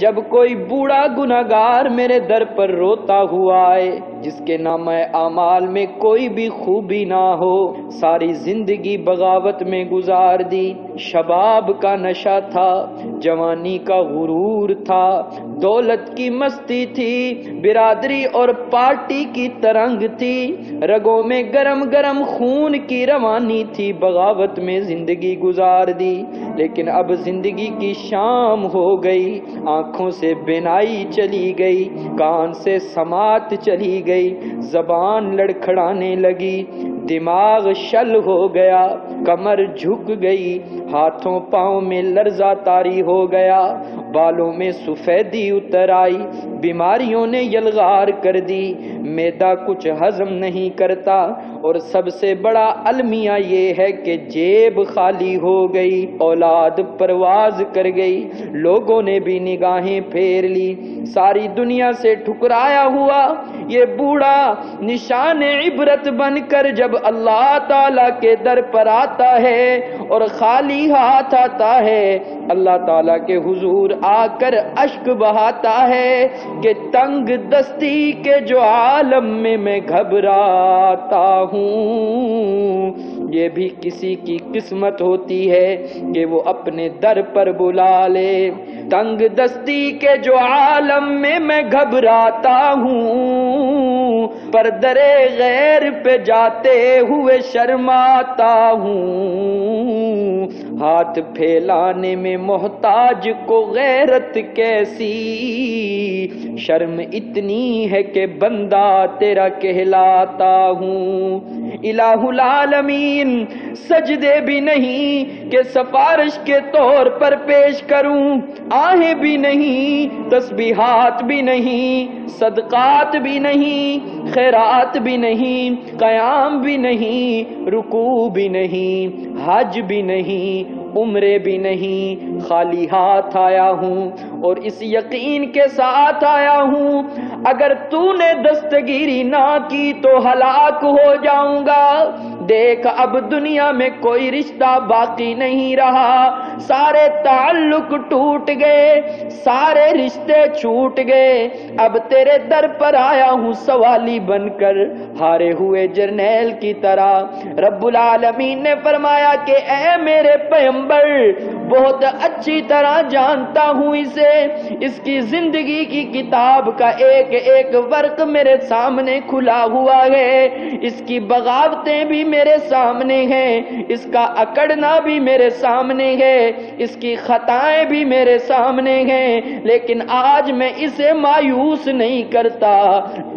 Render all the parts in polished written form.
جب کوئی بوڑھا گناہگار میرے در پر روتا ہوا آئے، جس کے نامہ اعمال میں کوئی بھی خوبی نہ ہو، ساری زندگی بغاوت میں گزار دی، شباب کا نشہ تھا، جوانی کا غرور تھا، دولت کی مستی تھی، برادری اور پارٹی کی ترنگ تھی، رگوں میں گرم گرم خون کی روانی تھی، بغاوت میں زندگی گزار دی، لیکن اب زندگی کی شام ہو گئی، آنکھوں سے بینائی چلی گئی، کان سے سماعت چلی گئی، زبان لڑکھڑانے لگی، دماغ شل ہو گیا، کمر جھک گئی، ہاتھوں پاؤں میں لرزہ طاری ہو گیا، بالوں میں سفیدی اتر آئی، بیماریوں نے یلغار کر دی، معدہ کچھ ہضم نہیں کرتا، اور سب سے بڑا المیہ یہ ہے کہ جیب خالی ہو گئی، اولاد پرواز کر گئی، لوگوں نے بھی نگاہیں پھیر لی، ساری دنیا سے ٹھکرایا ہوا یہ بوڑھا نشان عبرت بن کر جب اللہ تعالیٰ کے در پر آتا ہے اور خالی ہاتھ آتا ہے، اللہ تعالیٰ کے حضور آ کر اشک بہاتا ہے کہ تنگ دستی کے جو عالم میں گھبراتا ہوں، یہ بھی کسی کی قسمت ہوتی ہے کہ وہ اپنے در پر بلا لے، تنگ دستی کے جو عالم میں گھبراتا ہوں، پر درے غیر پہ جاتے ہوئے شرماتا ہوں، ہاتھ پھیلانے میں محتاج کو غیرت کیسی، شرم اتنی ہے کہ بندہ تیرا کہلاتا ہوں، الہ العالمین سجدے بھی نہیں کہ سفارش کے طور پر پیش کروں، آہیں بھی نہیں، تسبیحات بھی نہیں، صدقات بھی نہیں، خیرات بھی نہیں، قیام بھی نہیں، رکوع بھی نہیں، حج بھی نہیں، عمرے بھی نہیں، خالی ہاتھ آیا ہوں، اور اس یقین کے ساتھ آیا ہوں اگر تو نے دستگیری نہ کی تو ہلاک ہو جاؤں گا، دیکھ اب دنیا میں کوئی رشتہ باقی نہیں رہا، سارے تعلق ٹوٹ گئے، سارے رشتے چھوٹ گئے، اب تیرے در پر آیا ہوں سوالی بن کر، ہارے ہوئے جرنیل کی طرح۔ رب العالمین نے فرمایا کہ اے میرے پیغمبر، بہت اچھی طرح جانتا ہوں اسے، اس کی زندگی کی کتاب کا ایک ایک ورق میرے سامنے کھلا ہوا ہے، اس کی بغاوتیں بھی میرے سامنے ہیں، اس کا اکڑنا بھی میرے سامنے ہے، اس کی خطائیں بھی میرے سامنے ہیں، لیکن آج میں اسے مایوس نہیں کرتا،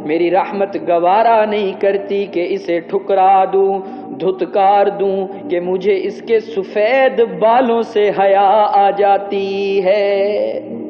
میری رحمت گوارا نہیں کرتی کہ اسے ٹھکرا دوں، دھتکار دوں، کہ مجھے اس کے سفید بالوں سے حیا آ جاتی ہے۔